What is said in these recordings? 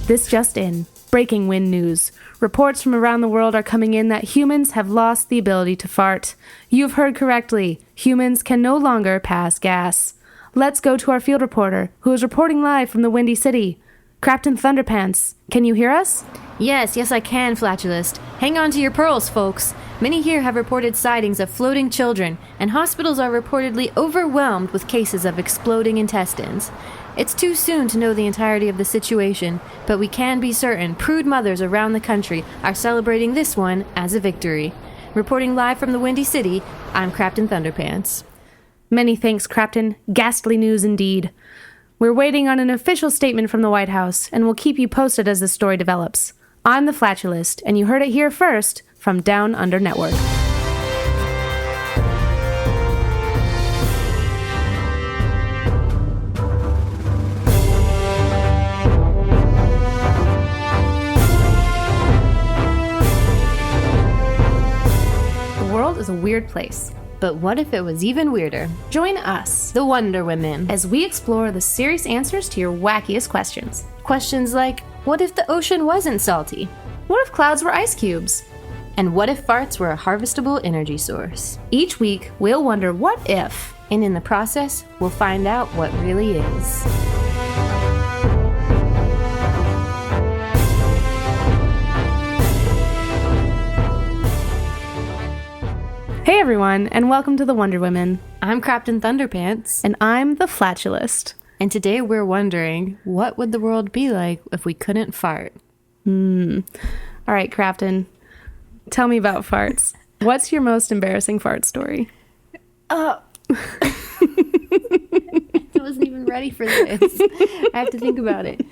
This just in. Breaking wind news. Reports from around the world are coming in that humans have lost the ability to fart. You've heard correctly. Humans can no longer pass gas. Let's go to our field reporter, who is reporting live from the Windy City. Craptain Thunderpants, can you hear us? Yes, I can, Flatulist. Hang on to your pearls, folks. Many here have reported sightings of floating children, and hospitals are reportedly overwhelmed with cases of exploding intestines. It's too soon to know the entirety of the situation, but we can be certain prude mothers around the country are celebrating this one as a victory. Reporting live from the Windy City, I'm Craptain Thunderpants. Many thanks, Craptain. Ghastly news indeed. We're waiting on an official statement from the White House, and we'll keep you posted as the story develops. I'm the Flatulist, and you heard it here first from Down Under Network. The world is a weird place. But what if it was even weirder? Join us, The Wonder Women. as we explore the serious answers to your wackiest questions. Questions like, what if the ocean wasn't salty? What if clouds were ice cubes? And what if farts were a harvestable energy source? Each week, we'll wonder what if. And in the process, we'll find out what really is. Hey everyone, and welcome to the Wonder Women. I'm Craptain Thunderpants. And I'm the Flatulist. And today we're wondering, what would the world be like if we couldn't fart? All right, Craptain, tell me about farts. What's your most embarrassing fart story? I wasn't even ready for this. I have to think about it.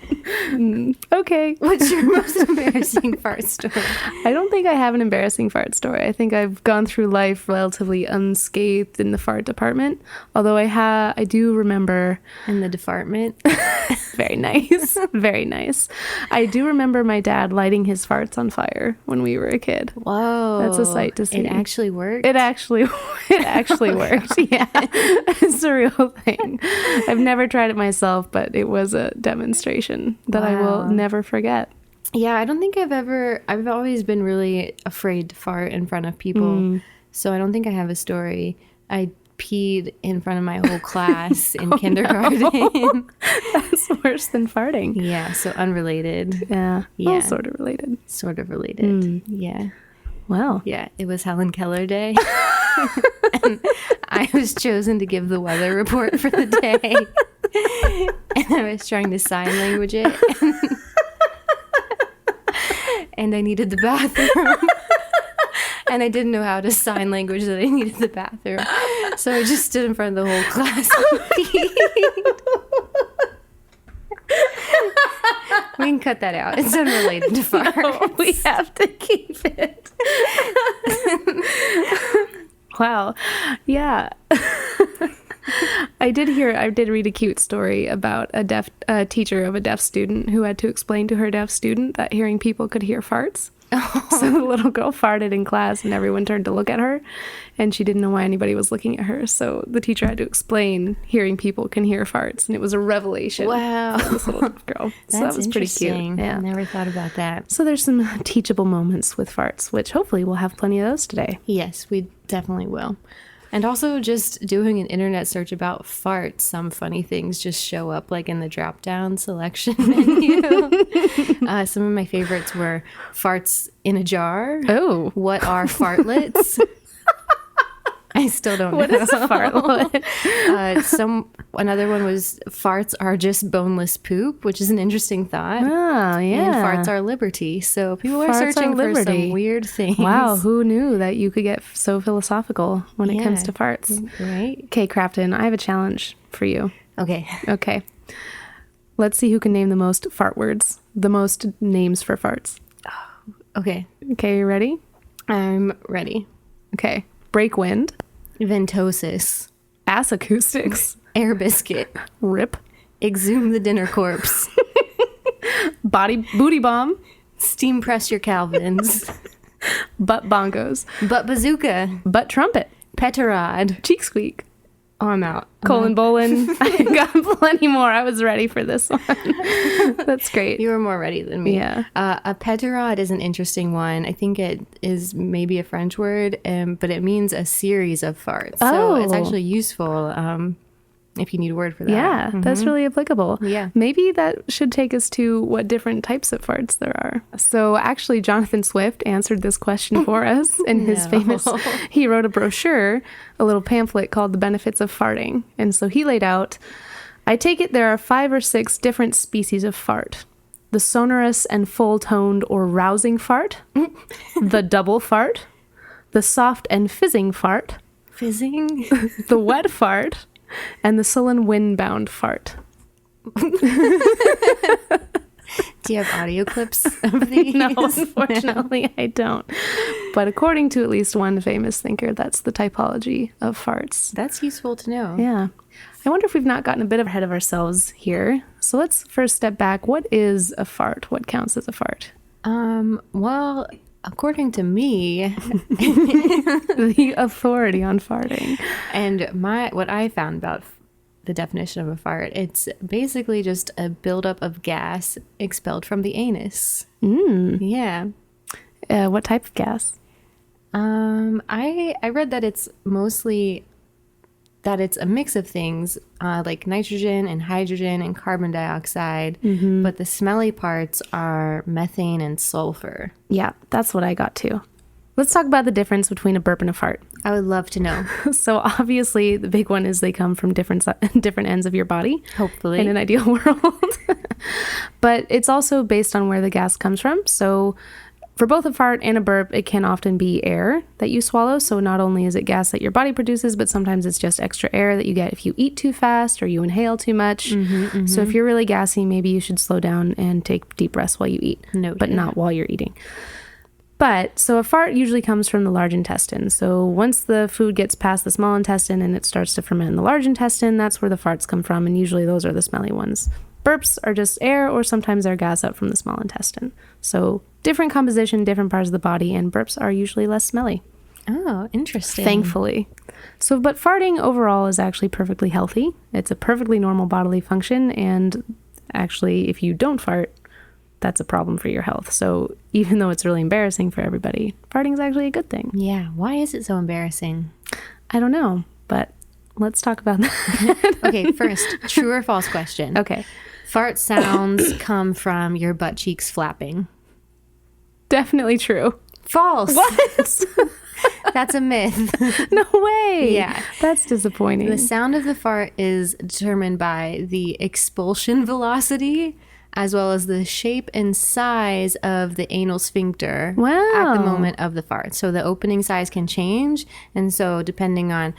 Okay. What's your most embarrassing fart story? I don't think I have an embarrassing fart story. I think I've gone through life relatively unscathed in the fart department. Although I do remember... In the department? Very nice. Very nice. I do remember my dad lighting his farts on fire when we were a kid. Whoa. That's a sight to see. It actually worked? It actually worked. Yeah. It's a real thing. I've never tried it myself, but it was a demonstration that I will never forget. Yeah, I don't think I've always been really afraid to fart in front of people. So I don't think I have a story. I peed in front of my whole class in kindergarten. No. That's worse than farting. Yeah, so unrelated. Yeah. Yeah. Well, sort of related. Sort of related. Yeah. Wow. Yeah, it was Helen Keller Day. And I was chosen to give the weather report for the day. And I was trying to sign language it. And I needed the bathroom. And I didn't know how to sign language that I needed the bathroom. So I just stood in front of the whole class and peed. We can cut that out. It's unrelated to farts. No, we have to keep it. Wow. Yeah. I did read a cute story about a teacher of a deaf student who had to explain to her deaf student that hearing people could hear farts. So the little girl farted in class and everyone turned to look at her and she didn't know why anybody was looking at her. So the teacher had to explain hearing people can hear farts, and it was a revelation. Wow. For this little girl. So that was pretty cute. Yeah. I never thought about that. So there's some teachable moments with farts, which hopefully we'll have plenty of those today. Yes, we definitely will. And also just doing an internet search about farts, some funny things just show up like in the drop-down selection menu. Some of my favorites were farts in a jar. Oh. What are fartlets? I still don't know. What is a fartlet? Another one was farts are just boneless poop, which is an interesting thought. Oh, yeah. And farts are liberty. So people are Farts searching are for liberty. some weird things. Wow, who knew that you could get so philosophical when it comes to farts? Right? Okay, Craptain, I have a challenge for you. Okay. Okay. Let's see who can name the most fart words, the most names for farts. Okay. Okay, you ready? I'm ready. Okay. Break wind, Ventosis. ass acoustics, Air biscuit. rip, Exhume the dinner corpse. booty bomb, Steam press your Calvins. butt bongos, Butt bazooka. butt trumpet, Petarod. cheek squeak, Oh, I'm out. Colon Bolin. I got plenty more. I was ready for this one. That's great. You were more ready than me. Yeah. A pétarade is an interesting one. I think it is maybe a French word, but it means a series of farts. So it's actually useful if you need a word for that. Yeah, that's really applicable. Yeah. Maybe that should take us to what different types of farts there are. So actually, Jonathan Swift answered this question for us in his he wrote a brochure, a little pamphlet called The Benefits of Farting. And so he laid out, I take it there are 5 or 6 different species of fart. The sonorous and full-toned or rousing fart, the double fart, the soft and fizzing fart, the wet fart, and the sullen wind-bound fart. Do you have audio clips of these? No, unfortunately, I don't. But according to at least one famous thinker, that's the typology of farts. That's useful to know. Yeah. I wonder if we've not gotten a bit ahead of ourselves here. So let's first step back. What is a fart? What counts as a fart? Well, according to me, The authority on farting. and what I found about the definition of a fart, it's basically just a buildup of gas expelled from the anus. Yeah. What type of gas? I read that it's mostly that it's a mix of things like nitrogen and hydrogen and carbon dioxide, but the smelly parts are methane and sulfur. Yeah, that's what I got too. Let's talk about the difference between a burp and a fart. I would love to know. So obviously the big one is they come from different ends of your body. Hopefully. In an ideal world. But it's also based on where the gas comes from. So for both a fart and a burp, it can often be air that you swallow. So not only is it gas that your body produces, but sometimes it's just extra air that you get if you eat too fast or you inhale too much. So if you're really gassy, maybe you should slow down and take deep breaths while you eat, but not while you're eating. But so a fart usually comes from the large intestine. So once the food gets past the small intestine and it starts to ferment in the large intestine, that's where the farts come from. And usually those are the smelly ones. Burps are just air, or sometimes they're gas up from the small intestine. So different composition, different parts of the body, and burps are usually less smelly. Oh, interesting. Thankfully. So, but farting overall is actually perfectly healthy. It's a perfectly normal bodily function. And actually, if you don't fart, that's a problem for your health. So even though it's really embarrassing for everybody, farting is actually a good thing. Yeah. Why is it so embarrassing? I don't know, but let's talk about that. Okay, first, true or false question. Okay. Fart sounds come from your butt cheeks flapping. Definitely true. False. What? That's a myth. No way. Yeah. That's disappointing. The sound of the fart is determined by the expulsion velocity as well as the shape and size of the anal sphincter at the moment of the fart. So the opening size can change. And so depending on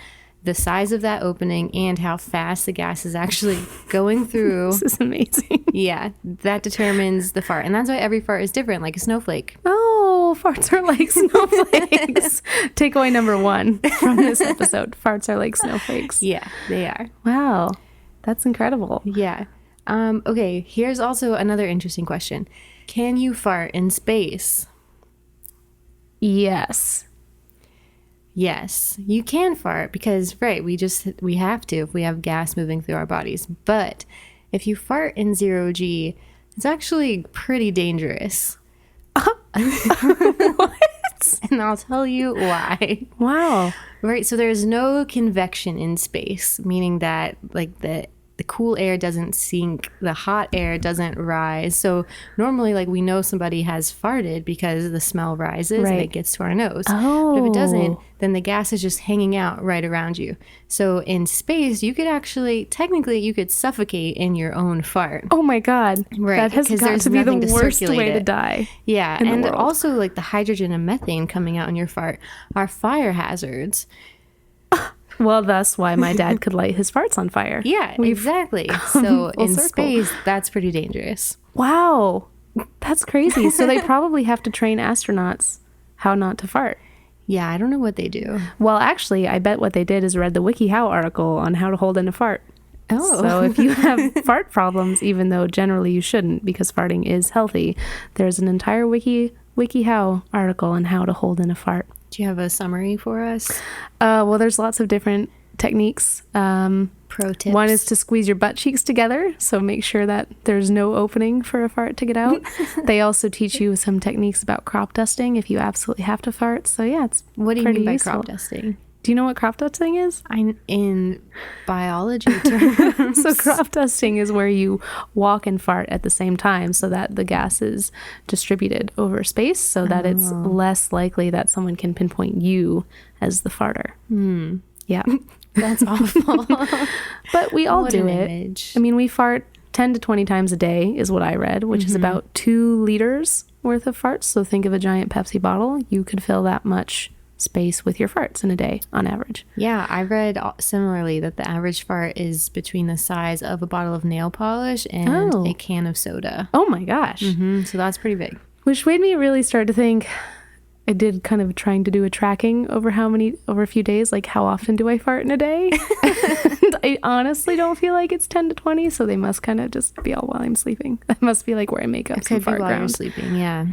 the size of that opening and how fast the gas is actually going through. This is amazing. Yeah, that determines the fart. And that's why every fart is different, like a snowflake. Oh, farts are like snowflakes. Takeaway number 1 from this episode. Farts are like snowflakes. Yeah, they are. Wow. That's incredible. Yeah. Okay, here's also another interesting question. Can you fart in space? Yes. Yes, you can fart because, right, we have to if we have gas moving through our bodies. But if you fart in 0G, it's actually pretty dangerous. What? And I'll tell you why. Wow. Right, so there's no convection in space, meaning that like the cool air doesn't sink, the hot air doesn't rise. So normally, like, we know somebody has farted because the smell rises and it gets to our nose. Oh. But if it doesn't, then the gas is just hanging out right around you. So in space, you could actually, technically, you could suffocate in your own fart. Oh my God. Right, That has got to be the worst way to die. Yeah, in the and world. also like the hydrogen and methane coming out in your fart are fire hazards. Well, that's why my dad could light his farts on fire. Yeah, exactly. So in circle. space, that's pretty dangerous. Wow. That's crazy. So they probably have to train astronauts how not to fart. Yeah, I don't know what they do. Well, actually, I bet what they did is read the WikiHow article on how to hold in a fart. Oh. So if you have fart problems, even though generally you shouldn't because farting is healthy, there's an entire WikiHow article on how to hold in a fart. Do you have a summary for us? Well, there's lots of different techniques. Pro tips. One is to squeeze your butt cheeks together, so make sure that there's no opening for a fart to get out. They also teach you some techniques about crop dusting if you absolutely have to fart. So yeah, it's What do you pretty mean by useful. crop dusting? Do you know what crop dusting is? I'm in biology terms. So crop dusting is where you walk and fart at the same time so that the gas is distributed over space so that it's less likely that someone can pinpoint you as the farter. Yeah. That's awful. But we all What do an it. image. I mean, we fart 10 to 20 times a day is what I read, which is about 2 liters worth of farts. So think of a giant Pepsi bottle. You could fill that much space with your farts in a day on average. Yeah, I read similarly that the average fart is between the size of a bottle of nail polish and a can of soda. Oh my gosh. So that's pretty big. Which made me really start to think. I did kind of trying to do a tracking over a few days, like how often do I fart in a day? And I honestly don't feel like it's 10 to 20, so they must kind of just be all while I'm sleeping. That must be like where I make up some Could be fart while you're ground. sleeping, yeah.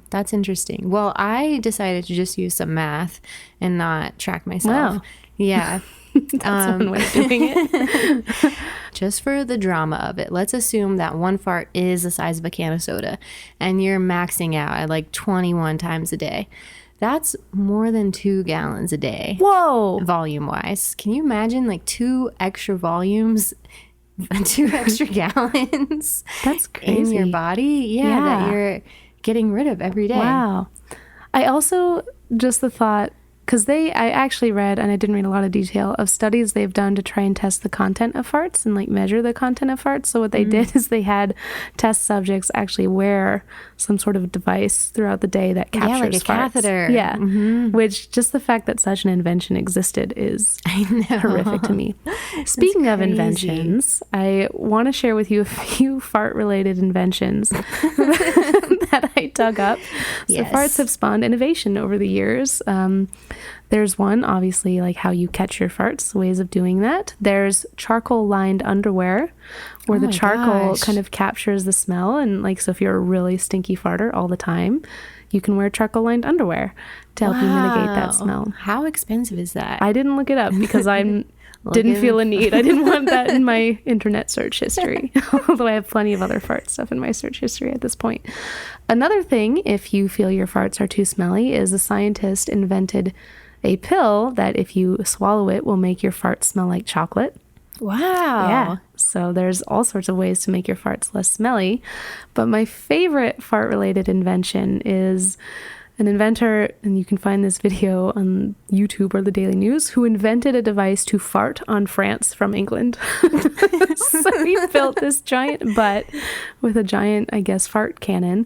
That's interesting. Well, I decided to just use some math and not track myself. Wow. Yeah. That's one way of doing it. Just for the drama of it, let's assume that one fart is the size of a can of soda and you're maxing out at like 21 times a day. That's more than 2 gallons a day. Whoa. Volume wise. Can you imagine like 2 extra volumes, 2 extra gallons That's crazy. in your body? Yeah, that you're getting rid of every day. Wow. I also, just the thought, because I actually read, and I didn't read a lot of detail, of studies they've done to try and test the content of farts and like measure the content of farts. So what they did is they had test subjects actually wear some sort of device throughout the day that captures like a farts. catheter. Yeah. Which just the fact that such an invention existed is horrific to me. Speaking of inventions, I want to share with you a few fart-related inventions that I dug up. So Yes. farts have spawned innovation over the years. There's one, obviously, like how you catch your farts, ways of doing that. There's charcoal-lined underwear, where the my charcoal gosh. kind of captures the smell. And like, so if you're a really stinky farter all the time, you can wear charcoal-lined underwear to help you mitigate that smell. How expensive is that? I didn't look it up because I didn't feel a need. I didn't want that in my internet search history, although I have plenty of other fart stuff in my search history at this point. Another thing, if you feel your farts are too smelly, is a scientist invented a pill that if you swallow it will make your farts smell like chocolate. Wow. Yeah. So there's all sorts of ways to make your farts less smelly. But my favorite fart-related invention is an inventor, and you can find this video on YouTube or the Daily News, who invented a device to fart on France from England. So he built this giant butt with a giant, I guess, fart cannon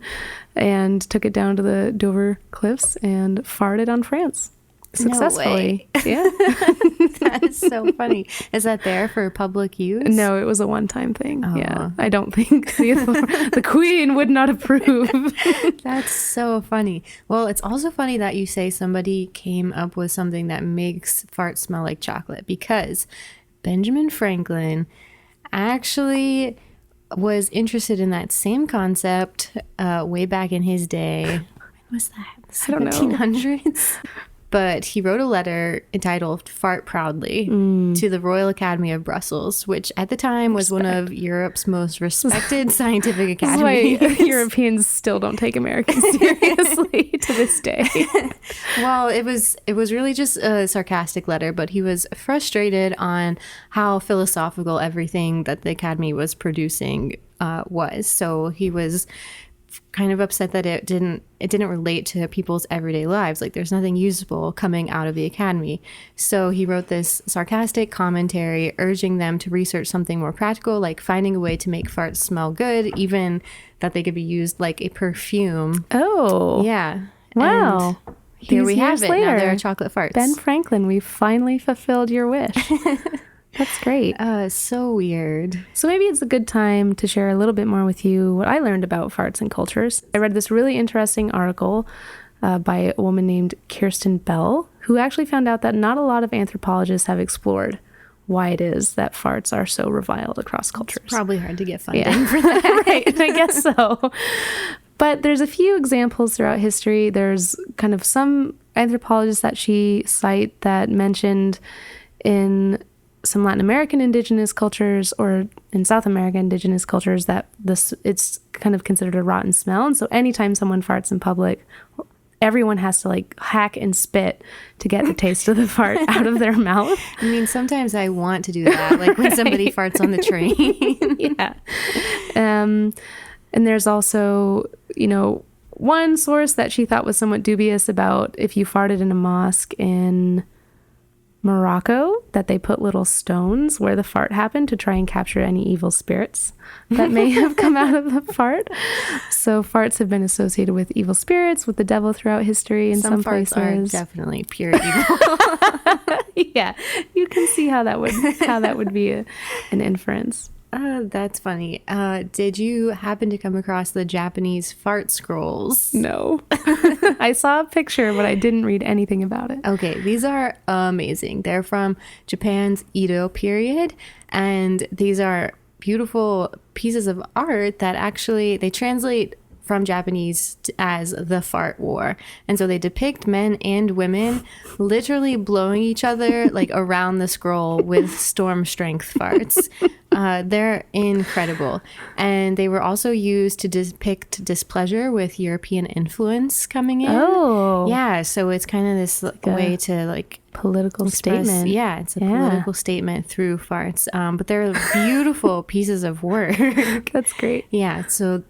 and took it down to the Dover cliffs and farted on France. Successfully. No way. Yeah. That is so funny. Is that there for public use? No, it was a one-time thing. Oh. Yeah. I don't think the Queen would not approve. That's so funny. Well, it's also funny that you say somebody came up with something that makes farts smell like chocolate, because Benjamin Franklin actually was interested in that same concept way back in his day. When was that? I don't know. 1700s? But he wrote a letter entitled Fart Proudly to the Royal Academy of Brussels, which at the time was one of Europe's most respected scientific This is why academies. Europeans still don't take Americans seriously to this day. Well, it was really just a sarcastic letter, but he was frustrated on how philosophical everything that the Academy was producing was. So he was kind of upset that it didn't relate to people's everyday lives. Like, there's nothing usable coming out of the Academy. So he wrote this sarcastic commentary urging them to research something more practical, like finding a way to make farts smell good, even that they could be used like a perfume. Oh. Yeah. Wow. And here These we have years it. later, Now there are chocolate farts. Ben Franklin, we finally fulfilled your wish. That's great. So weird. So maybe it's a good time to share a little bit more with you what I learned about farts and cultures. I read this really interesting article by a woman named Kirsten Bell, who actually found out that not a lot of anthropologists have explored why it is that farts are so reviled across cultures. It's probably hard to get funding for that. Right, I guess so. But there's a few examples throughout history. There's kind of some anthropologists that she cite that mentioned in some Latin American indigenous cultures, or in South America indigenous cultures, that it's kind of considered a rotten smell. And so anytime someone farts in public, everyone has to like hack and spit to get the taste of the fart out of their mouth. I mean, sometimes I want to do that, like when somebody farts on the train. Yeah. And there's also, one source that she thought was somewhat dubious about if you farted in a mosque in Morocco, that they put little stones where the fart happened to try and capture any evil spirits that may have come out of the fart. So farts have been associated with evil spirits, with the devil throughout history in some farts places. Are definitely pure evil. Yeah, you can see how that would be an inference. That's funny. Did you happen to come across the Japanese fart scrolls? No. I saw a picture, but I didn't read anything about it. Okay, these are amazing. They're from Japan's Edo period, and these are beautiful pieces of art that actually they translate from Japanese as the fart war. And so they depict men and women literally blowing each other like around the scroll with storm strength farts. They're incredible. And they were also used to depict displeasure with European influence coming in. Oh. Yeah, so it's kind of this way to like political statement. Yeah, it's a political statement through farts. But they're beautiful pieces of work. That's great. Yeah, so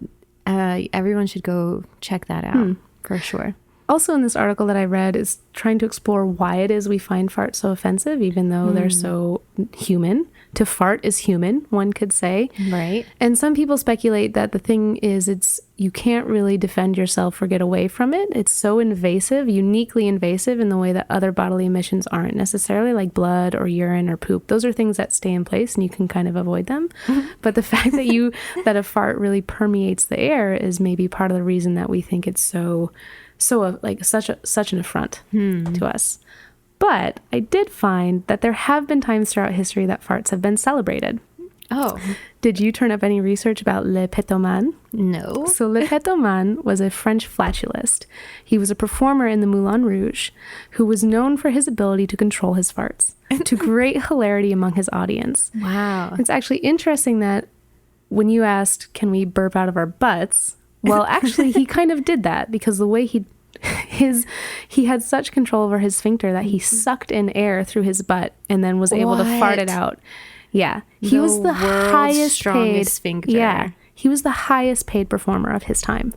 everyone should go check that out for sure. Also in this article that I read is trying to explore why it is we find farts so offensive, even though they're so human. To fart is human, one could say. Right. And some people speculate that the thing is you can't really defend yourself or get away from it. It's so invasive, uniquely invasive in the way that other bodily emissions aren't necessarily, like blood or urine or poop. Those are things that stay in place and you can kind of avoid them. But the fact that that a fart really permeates the air is maybe part of the reason that we think it's so like such an affront to us. But I did find that there have been times throughout history that farts have been celebrated. Oh. Did you turn up any research about Le Pétoman? No. So Le Pétoman was a French flatulist. He was a performer in the Moulin Rouge who was known for his ability to control his farts to great hilarity among his audience. Wow. It's actually interesting that when you asked, can we burp out of our butts? Well, actually, he kind of did that because the way he had such control over his sphincter that he sucked in air through his butt and then was able to fart it out. Yeah. He was the highest paid sphincter. Yeah. He was the highest paid performer of his time.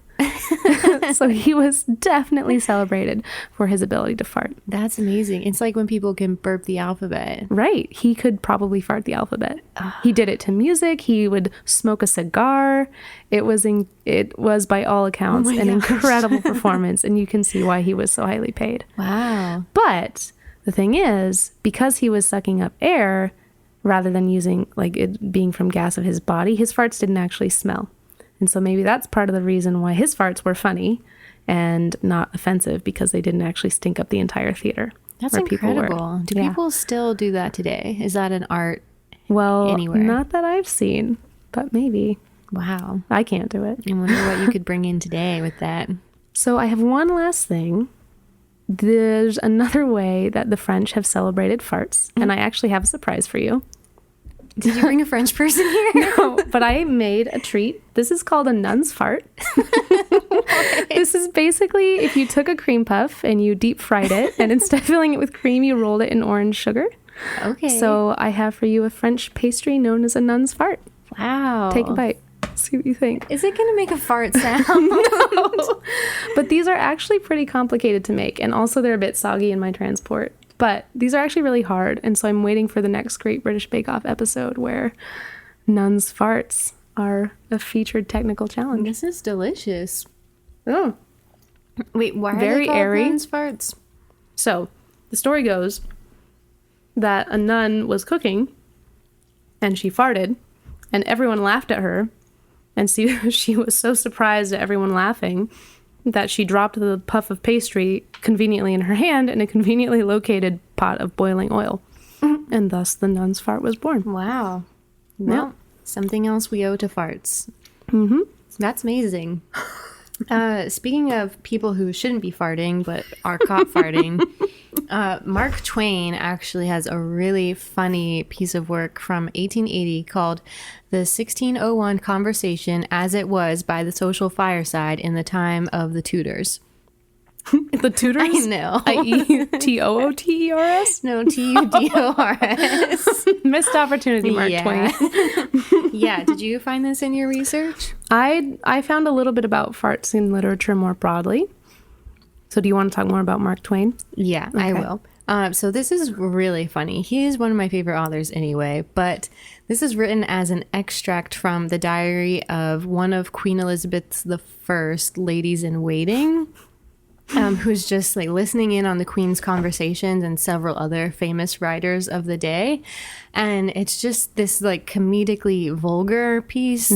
So he was definitely celebrated for his ability to fart. That's amazing. It's like when people can burp the alphabet. Right. He could probably fart the alphabet. He did it to music. He would smoke a cigar. It was by all accounts an incredible performance, and you can see why he was so highly paid. Wow. But the thing is, because he was sucking up air rather than using like it being from gas of his body, his farts didn't actually smell. And so maybe that's part of the reason why his farts were funny and not offensive, because they didn't actually stink up the entire theater. That's incredible. Do people still do that today? Is that an art anywhere? Not that I've seen, but maybe. Wow. I can't do it. I wonder what you could bring in today with that. So I have one last thing. There's another way that the French have celebrated farts, and I actually have a surprise for you. Did you bring a French person here? No, but I made a treat. This is called a nun's fart. This is basically if you took a cream puff and you deep fried it, and instead of filling it with cream, you rolled it in orange sugar. Okay. So I have for you a French pastry known as a nun's fart. Wow. Take a bite. See what you think. Is it going to make a fart sound? No. But these are actually pretty complicated to make, and also they're a bit soggy in my transport. But these are actually really hard, and so I'm waiting for the next Great British Bake Off episode where nuns' farts are a featured technical challenge. This is delicious. Oh. Wait, why are Very they called airy. nuns' farts? So, the story goes that a nun was cooking, and she farted, and everyone laughed at her, and she was so surprised at everyone laughing that she dropped the puff of pastry conveniently in her hand in a conveniently located pot of boiling oil. And thus the nun's fart was born. Wow. Well, something else we owe to farts. Mm-hmm. That's amazing. Speaking of people who shouldn't be farting but are caught farting, Mark Twain actually has a really funny piece of work from 1880 called The 1601 Conversation as It Was by the Social Fireside in the Time of the Tudors. The Tudors? I know. IETOOTERS? No, TUDORS. Missed opportunity, Mark Twain. Yeah. Did you find this in your research? I found a little bit about farts in literature more broadly. So do you want to talk more about Mark Twain? Yeah, okay. I will. So this is really funny. He is one of my favorite authors anyway, but this is written as an extract from the diary of one of Queen Elizabeth's the First ladies in waiting. Who's just like listening in on the Queen's conversations and several other famous writers of the day. And it's just this like comedically vulgar piece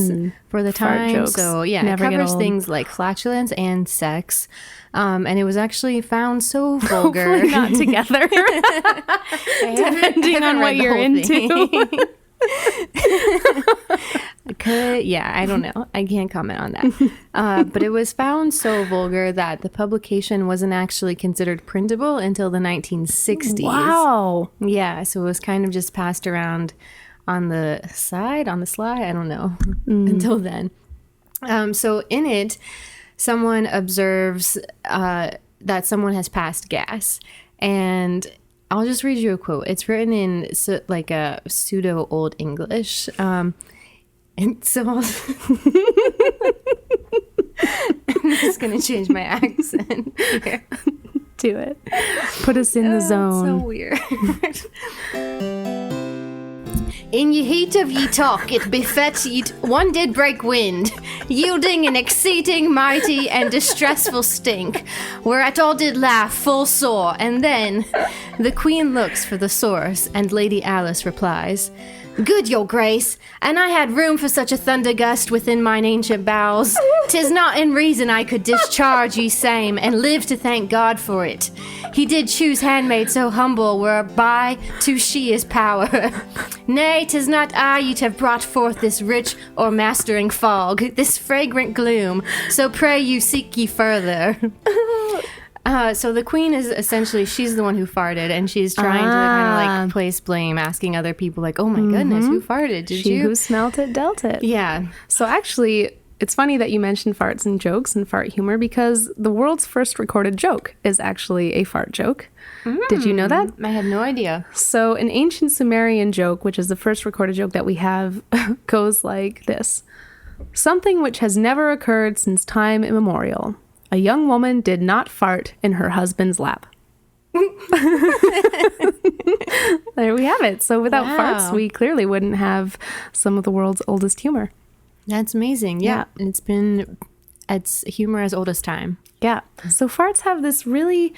for the time. Jokes. So yeah, Never it covers things like flatulence and sex. And it was actually found so vulgar. Hopefully not together. Depending on what you're into. Yeah, I don't know. I can't comment on that. But it was found so vulgar that the publication wasn't actually considered printable until the 1960s. Wow. Yeah, so it was kind of just passed around on the sly, I don't know, until then. So in it, someone observes that someone has passed gas. And I'll just read you a quote. It's written in like a pseudo Old English. And so I'm just going to change my accent here. Do it. Put us in the zone. So weird. In ye heat of ye talk, it befet ye one did break wind, yielding an exceeding mighty and distressful stink, whereat all did laugh full sore, and then the queen looks for the source, and Lady Alice replies, "Good your grace, and I had room for such a thunder gust within mine ancient bowels. 'Tis not in reason I could discharge ye same, and live to thank God for it. He did choose handmaid so humble, whereby to she is power. Nay, 'tis not I you'd have brought forth this rich or mastering fog, this fragrant gloom, so pray you seek ye further." So the queen is essentially, she's the one who farted, and she's trying to kind of like place blame, asking other people like, "Oh my goodness, who farted? Did She you?" who smelt it dealt it. Yeah. So actually, it's funny that you mentioned farts and jokes and fart humor, because the world's first recorded joke is actually a fart joke. Did you know that? I had no idea. So an ancient Sumerian joke, which is the first recorded joke that we have, goes like this. Something which has never occurred since time immemorial. A young woman did not fart in her husband's lap. There we have it. So without farts, we clearly wouldn't have some of the world's oldest humor. That's amazing. Yeah. And it's humor as old as time. Yeah. So farts have this really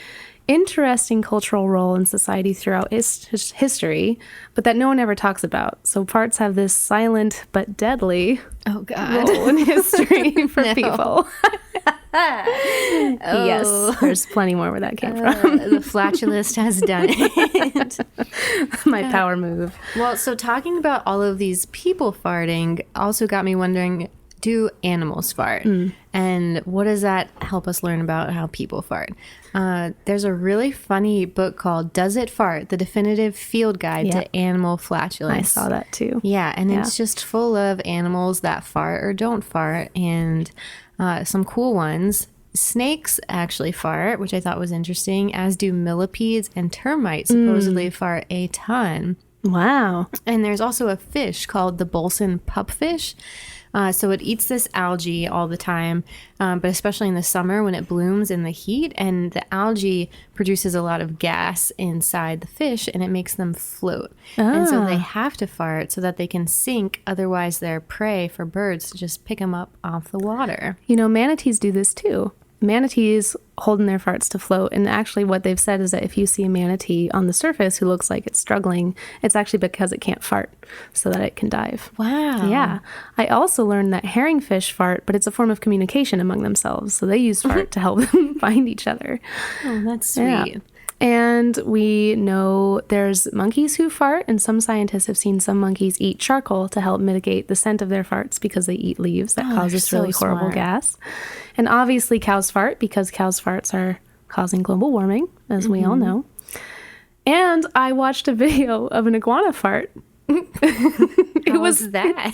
interesting cultural role in society throughout history, but that no one ever talks about. So farts have this silent but deadly role in history for people. Yes, there's plenty more where that came from. The flatulist has done it. My power move. Well, so talking about all of these people farting also got me wondering, do animals fart? And what does that help us learn about how people fart? There's a really funny book called Does It Fart? The Definitive Field Guide to Animal Flatulence. I saw that too. Yeah, and it's just full of animals that fart or don't fart, and some cool ones. Snakes actually fart, which I thought was interesting, as do millipedes, and termites supposedly fart a ton. Wow. And there's also a fish called the Bolson pupfish. So it eats this algae all the time, but especially in the summer when it blooms in the heat, and the algae produces a lot of gas inside the fish, and it makes them float. And so they have to fart so that they can sink, otherwise they're prey for birds to just pick them up off the water. You know, manatees do this too. Manatees holding their farts to float, and actually what they've said is that if you see a manatee on the surface who looks like it's struggling, it's actually because it can't fart, so that it can dive. Wow. Yeah. I also learned that herringfish fart, but it's a form of communication among themselves, so they use fart to help them find each other. Oh, that's sweet. Yeah. And we know there's monkeys who fart, and some scientists have seen some monkeys eat charcoal to help mitigate the scent of their farts because they eat leaves that cause this really horrible gas. And obviously cows fart because cows' farts are causing global warming, as we all know. And I watched a video of an iguana fart. How was that?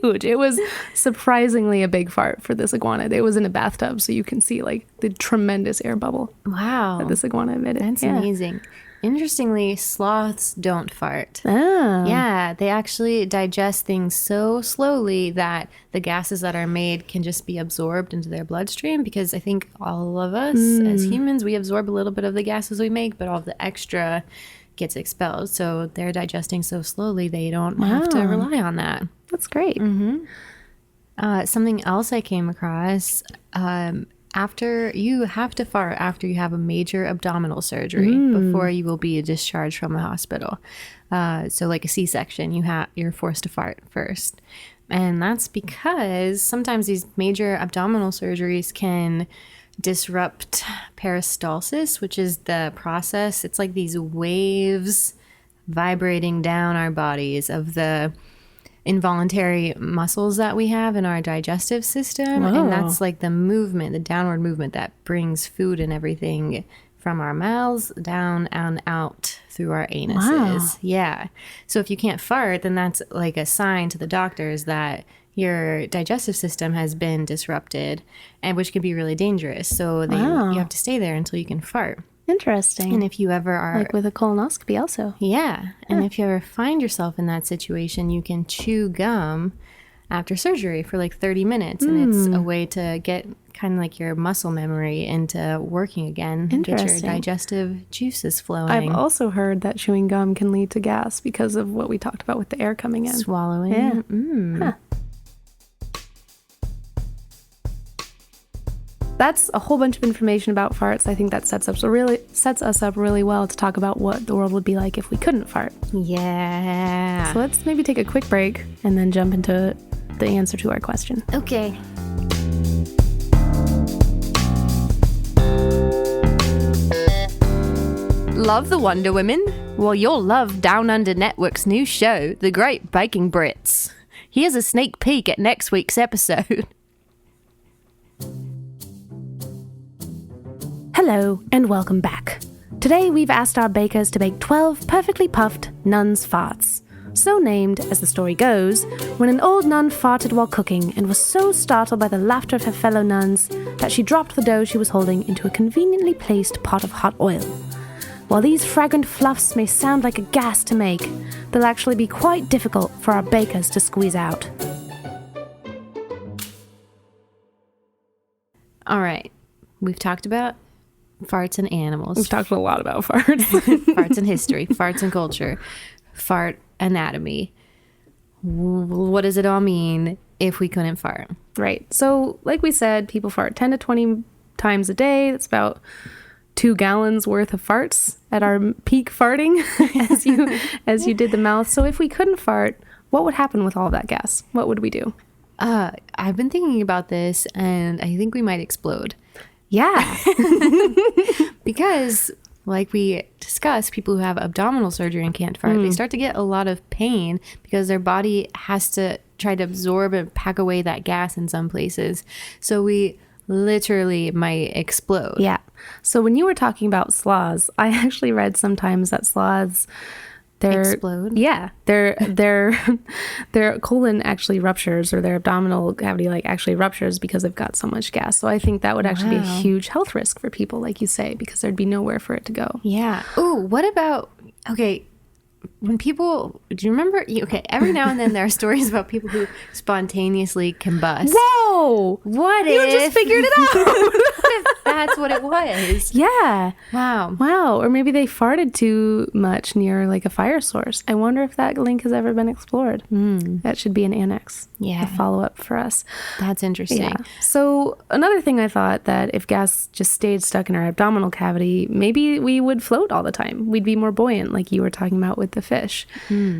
Huge. It was surprisingly a big fart for this iguana. It was in a bathtub, so you can see like the tremendous air bubble Wow. that this iguana emitted. That's amazing. Interestingly, sloths don't fart. Oh. Yeah, they actually digest things so slowly that the gases that are made can just be absorbed into their bloodstream, because I think all of us as humans, we absorb a little bit of the gases we make, but all of the extra gets expelled. So they're digesting so slowly, they don't have to rely on that. That's great. Something else I came across, after you have to fart after you have a major abdominal surgery before you will be discharged from the hospital. So like a C-section, you're forced to fart first. And that's because sometimes these major abdominal surgeries can disrupt peristalsis, which is the process. It's like these waves vibrating down our bodies of the involuntary muscles that we have in our digestive system. Whoa. And that's like the movement, the downward movement that brings food and everything from our mouths down and out through our anuses. Wow. Yeah. So if you can't fart, then that's like a sign to the doctors that your digestive system has been disrupted, and which can be really dangerous. So you have to stay there until you can fart. Interesting. And if you ever are like with a colonoscopy also. yeah. And if you ever find yourself in that situation, you can chew gum after surgery for like 30 minutes. And it's a way to get kind of like your muscle memory into working again. Get your Interesting. digestive juices flowing. I've also heard that chewing gum can lead to gas because of what we talked about with the air coming in. Swallowing. Yeah. Huh. That's a whole bunch of information about farts. I think that sets us up really well to talk about what the world would be like if we couldn't fart. Yeah. So let's maybe take a quick break and then jump into the answer to our question. Okay. Love the Wonder Women? Well, you'll love Down Under Network's new show, The Great Baking Brits. Here's a sneak peek at next week's episode. Hello and welcome back. Today we've asked our bakers to bake 12 perfectly puffed nuns' farts. So named, as the story goes, when an old nun farted while cooking and was so startled by the laughter of her fellow nuns that she dropped the dough she was holding into a conveniently placed pot of hot oil. While these fragrant fluffs may sound like a gas to make, they'll actually be quite difficult for our bakers to squeeze out. All right. We've talked about farts and animals. We've talked a lot about farts. Farts and history, farts and culture, fart anatomy. What does it all mean if we couldn't fart? Right. So, like we said, people fart 10 to 20 times a day. That's about 2 gallons worth of farts at our peak farting as you did the mouth. So if we couldn't fart, what would happen with all that gas? What would we do? I've been thinking about this, and I think we might explode. Yeah. Because, like we discussed, people who have abdominal surgery and can't fart, they start to get a lot of pain because their body has to try to absorb and pack away that gas in some places. So we literally might explode. Yeah. So when you were talking about sloths, I actually read sometimes that sloths, Explode? Yeah. Their colon actually ruptures, or their abdominal cavity actually ruptures because they've got so much gas. So I think that would actually be a huge health risk for people, like you say, because there'd be nowhere for it to go. Yeah. Ooh, what about, okay, when people, do you remember, every now and then there are stories about people who spontaneously combust. Whoa! What You if? just figured it out! What if that's what it was? Yeah. Wow. Or maybe they farted too much near like a fire source. I wonder if that link has ever been explored. That should be an annex. Yeah. A follow-up for us. That's interesting. Yeah. So another thing I thought, that if gas just stayed stuck in our abdominal cavity, maybe we would float all the time. We'd be more buoyant, like you were talking about with the fish.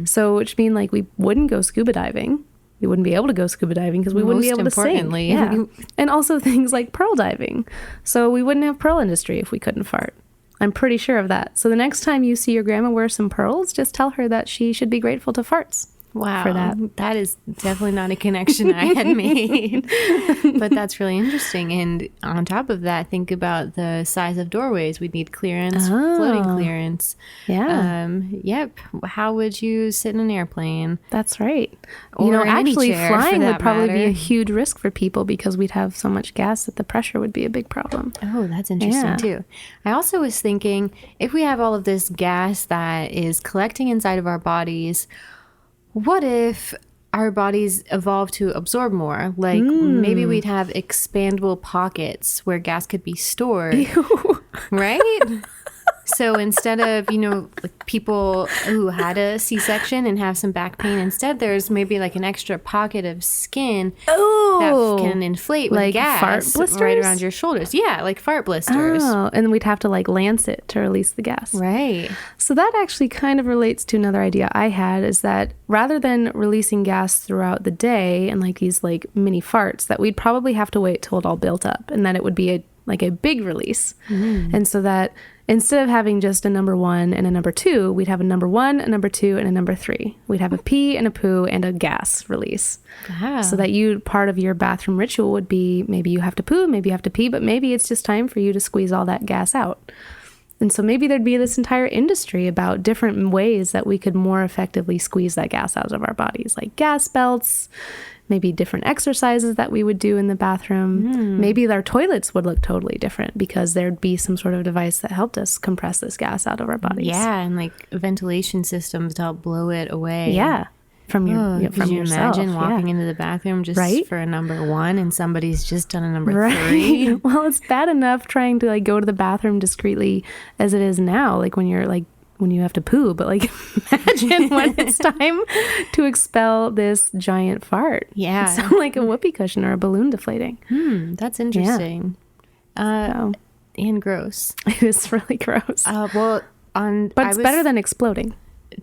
So which means like we wouldn't go scuba diving. We wouldn't be able to go scuba diving because we wouldn't be able to sing. Yeah. And also things like pearl diving. So we wouldn't have pearl industry if we couldn't fart. I'm pretty sure of that. So the next time you see your grandma wear some pearls, just tell her that she should be grateful to farts. Wow. for that. That is definitely not a connection I had made. But that's really interesting. And on top of that, think about the size of doorways. We'd need clearance, floating clearance. Yeah. Yep. How would you sit in an airplane? That's right. Or in any actually chair, for flying would that probably be matter. a huge risk for people because we'd have so much gas that the pressure would be a big problem. Oh, that's interesting Yeah. too. I also was thinking, if we have all of this gas that is collecting inside of our bodies, what if our bodies evolve to absorb more? Like maybe we'd have expandable pockets where gas could be stored, right? So instead of, like people who had a C-section and have some back pain, instead there's maybe like an extra pocket of skin that can inflate with like gas fart blisters? right around your shoulders. Yeah, like fart blisters. Oh, and we'd have to like lance it to release the gas. Right. So that actually kind of relates to another idea I had, is that rather than releasing gas throughout the day and like these like mini farts, that we'd probably have to wait till it all built up, and then it would be a big release. And so that instead of having just a number 1 and a number 2, we'd have a number 1, a number 2, and a number 3. We'd have a pee and a poo and a gas release. Wow. So that part of your bathroom ritual would be, maybe you have to poo, maybe you have to pee, but maybe it's just time for you to squeeze all that gas out. And so maybe there'd be this entire industry about different ways that we could more effectively squeeze that gas out of our bodies, like gas belts, maybe different exercises that we would do in the bathroom. Maybe our toilets would look totally different because there'd be some sort of device that helped us compress this gas out of our bodies. Yeah, and like ventilation systems to help blow it away. Yeah. From Could you yourself. imagine walking into the bathroom just for a number 1 and somebody's just done a number 3? Well, it's bad enough trying to like go to the bathroom discreetly as it is now, like when you have to poo, but like imagine when it's time to expel this giant fart. Yeah. It sounds like a whoopee cushion or a balloon deflating. That's interesting. And gross. It is really gross. But But it's better than exploding.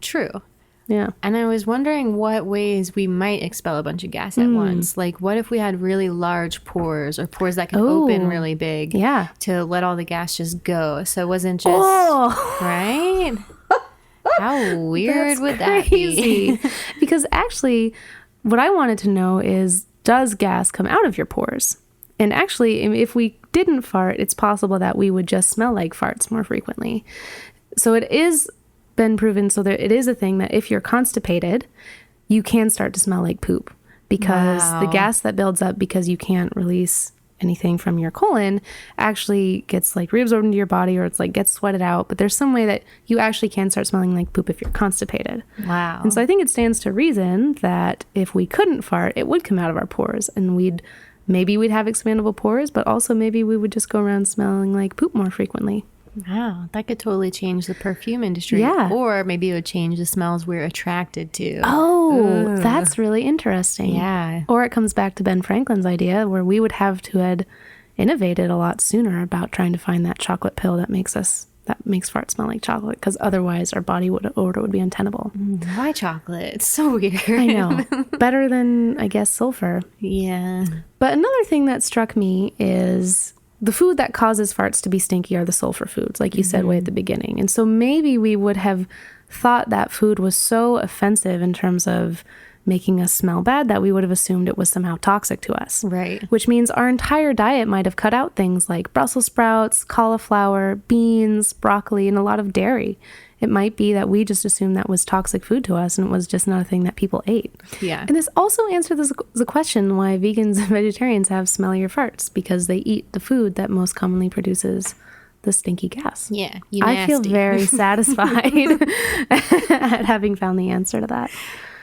True. Yeah. And I was wondering what ways we might expel a bunch of gas at once. Like, what if we had really large pores, or pores that could open really big to let all the gas just go? So it wasn't just, right? How weird would that be? Because actually, what I wanted to know is, does gas come out of your pores? And actually, if we didn't fart, it's possible that we would just smell like farts more frequently. So it is been proven, so it is a thing that if you're constipated, you can start to smell like poop, because the gas that builds up because you can't release anything from your colon actually gets like reabsorbed into your body, or it's like gets sweated out. But there's some way that you actually can start smelling like poop if you're constipated. Wow. And so I think it stands to reason that if we couldn't fart, it would come out of our pores, and maybe we'd have expandable pores, but also maybe we would just go around smelling like poop more frequently. Wow, that could totally change the perfume industry. Yeah. Or maybe it would change the smells we're attracted to. Oh, that's really interesting. Yeah. Or it comes back to Ben Franklin's idea, where we would have to had innovated a lot sooner about trying to find that chocolate pill that makes farts smell like chocolate, because otherwise our body odor would be untenable. Why chocolate? It's so weird. I know. Better than, I guess, sulfur. Yeah. But another thing that struck me is the food that causes farts to be stinky are the sulfur foods, like you said way at the beginning. And so maybe we would have thought that food was so offensive in terms of making us smell bad that we would have assumed it was somehow toxic to us. Right. Which means our entire diet might have cut out things like Brussels sprouts, cauliflower, beans, broccoli, and a lot of dairy. It might be that we just assumed that was toxic food to us, and it was just not a thing that people ate. Yeah. And this also answers the question why vegans and vegetarians have smellier farts, because they eat the food that most commonly produces the stinky gas. Yeah. I feel very satisfied at having found the answer to that.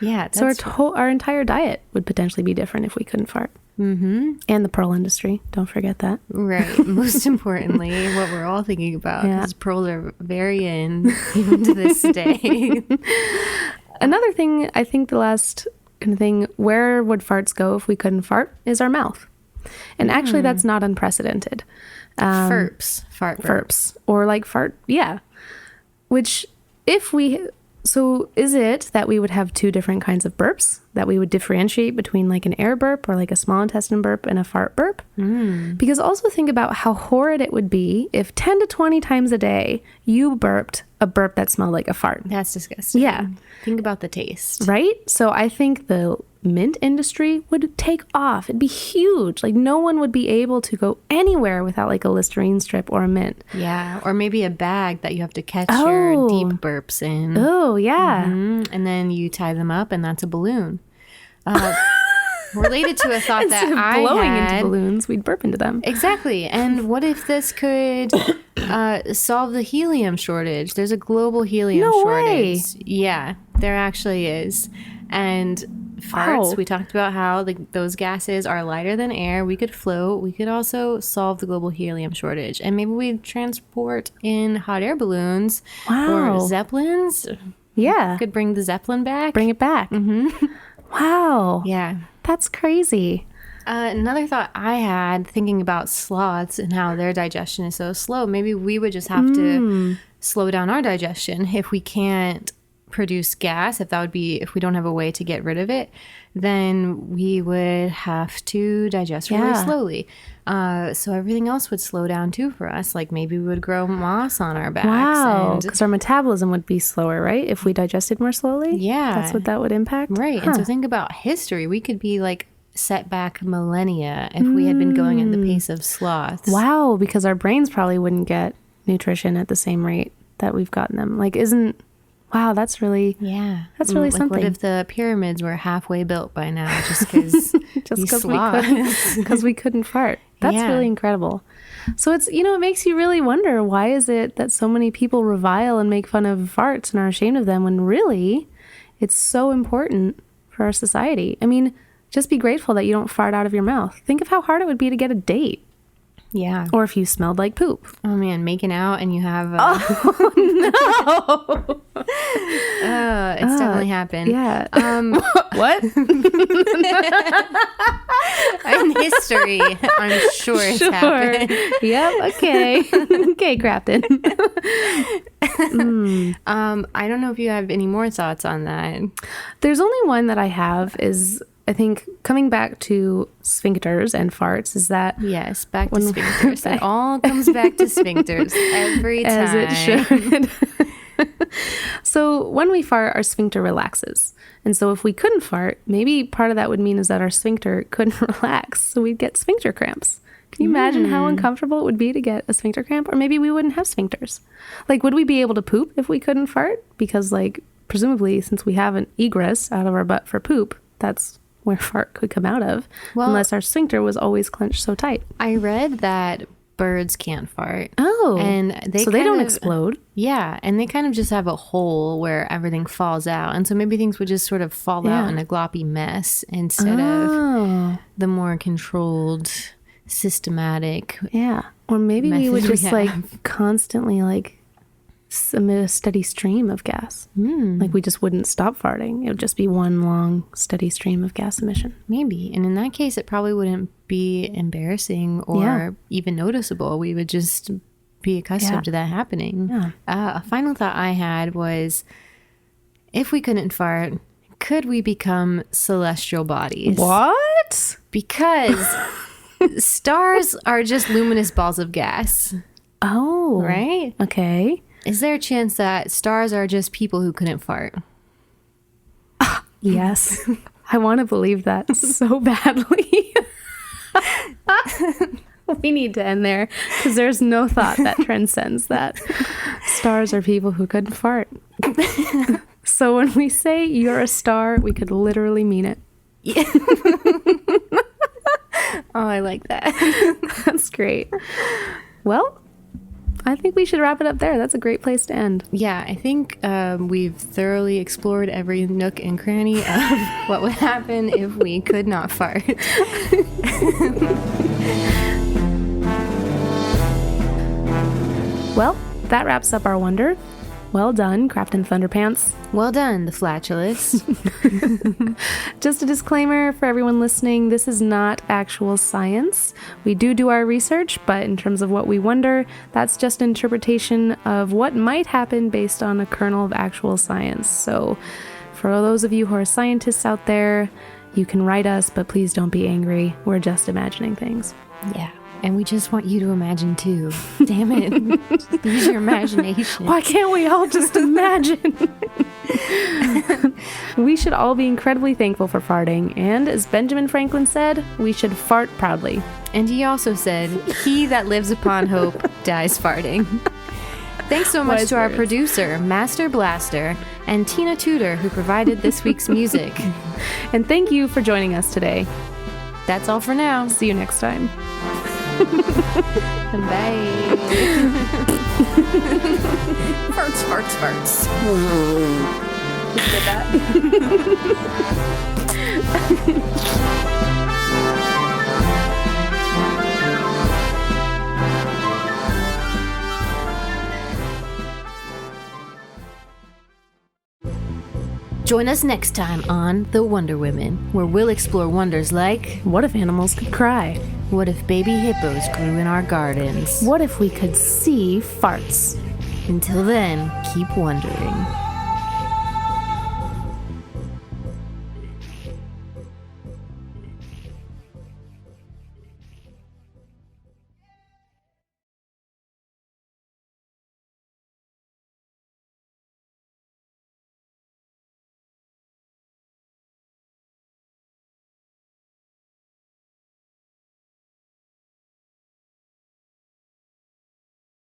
Yeah. So our entire diet would potentially be different if we couldn't fart. Mm-hmm. And the pearl industry. Don't forget that. Right. Most importantly, what we're all thinking about, because pearls are very in even to this day. Another thing, I think the last kind of thing, where would farts go if we couldn't fart, is our mouth. And actually that's not unprecedented. Fart burps. Or like fart, yeah. Which if we So is it that we would have two different kinds of burps, that we would differentiate between like an air burp or like a small intestine burp and a fart burp? Because also think about how horrid it would be if 10 to 20 times a day you burped a burp that smelled like a fart. That's disgusting. Yeah. Think about the taste. Right? So I think the mint industry would take off. It'd be huge. Like no one would be able to go anywhere without like a Listerine strip or a mint. Yeah. Or maybe a bag that you have to catch your deep burps in. Oh, yeah. And then you tie them up and that's a balloon. Related to a thought that Instead of I blowing had, into balloons, we'd burp into them. Exactly. And what if this could solve the helium shortage? There's a global helium shortage. Way. Yeah, there actually is. And farts, we talked about how those gases are lighter than air. We could float. We could also solve the global helium shortage. And maybe we'd transport in hot air balloons or zeppelins. Yeah. Could bring the zeppelin back. Bring it back. Wow. Yeah. That's crazy. Another thought I had thinking about sloths and how their digestion is so slow, maybe we would just have to slow down our digestion if we can't produce gas. If we don't have a way to get rid of it, then we would have to digest really slowly. So everything else would slow down too for us. Like maybe we would grow moss on our backs. Wow. Because our metabolism would be slower, right? If we digested more slowly? Yeah. That's what that would impact? Right. And so think about history. We could be like set back millennia if we had been going at the pace of sloths. Wow. Because our brains probably wouldn't get nutrition at the same rate that we've gotten them. Wow, that's really Like something. what if the pyramids were halfway built by now just because we couldn't fart? That's really incredible. So it's, it makes you really wonder, why is it that so many people revile and make fun of farts and are ashamed of them when really it's so important for our society? I mean, just be grateful that you don't fart out of your mouth. Think of how hard it would be to get a date. Yeah. Or if you smelled like poop. Oh man, making out and you have it's definitely happened. Yeah. What? In history, I'm sure it's happened. Yep. Okay. Okay, Craptain. I don't know if you have any more thoughts on that. There's only one that I have is, I think, coming back to sphincters and farts, is that... Yes, back to sphincters. It all comes back to sphincters every time. As it should. So when we fart, our sphincter relaxes. And so if we couldn't fart, maybe part of that would mean is that our sphincter couldn't relax. So we'd get sphincter cramps. Can you imagine how uncomfortable it would be to get a sphincter cramp? Or maybe we wouldn't have sphincters. Like, would we be able to poop if we couldn't fart? Because, like, presumably, since we have an egress out of our butt for poop, that's where fart could come out of, unless our sphincter was always clenched so tight. I read that birds can't fart. Oh. And they don't explode. Yeah. And they kind of just have a hole where everything falls out. And so maybe things would just sort of fall out in a gloppy mess instead of the more controlled, systematic. Yeah. Or maybe we would just constantly emit a steady stream of gas. Like we just wouldn't stop farting. It would just be one long steady stream of gas emission. Maybe. And in that case, it probably wouldn't be embarrassing or even noticeable. We would just be accustomed to that happening. Yeah. A final thought I had was, if we couldn't fart, could we become celestial bodies? What? Because stars are just luminous balls of gas. Oh. Right? Okay. Is there a chance that stars are just people who couldn't fart? Yes. I want to believe that so badly. We need to end there because there's no thought that transcends that. Stars are people who couldn't fart. So when we say you're a star, we could literally mean it. Yeah. Oh, I like that. That's great. Well, I think we should wrap it up there. That's a great place to end. Yeah, I think we've thoroughly explored every nook and cranny of what would happen if we could not fart. Well, that wraps up our wonder. Well done, Craptain Thunderpants. Well done, the Flatulist. Just a disclaimer for everyone listening, this is not actual science. We do our research, but in terms of what we wonder, that's just interpretation of what might happen based on a kernel of actual science. So for those of you who are scientists out there, you can write us, but please don't be angry. We're just imagining things. Yeah. And we just want you to imagine too. Damn it. Just use your imagination. Why can't we all just imagine? We should all be incredibly thankful for farting. And as Benjamin Franklin said, we should fart proudly. And he also said, he that lives upon hope dies farting. Thanks so much to our producer, Master Blaster, and Tina Tudor, who provided this week's music. And thank you for joining us today. That's all for now. See you next time. Bye. Farts, farts, farts. Did you get that? Join us next time on The Wonder Women, where we'll explore wonders like, what if animals could cry? What if baby hippos grew in our gardens? What if we could see farts? Until then, keep wondering.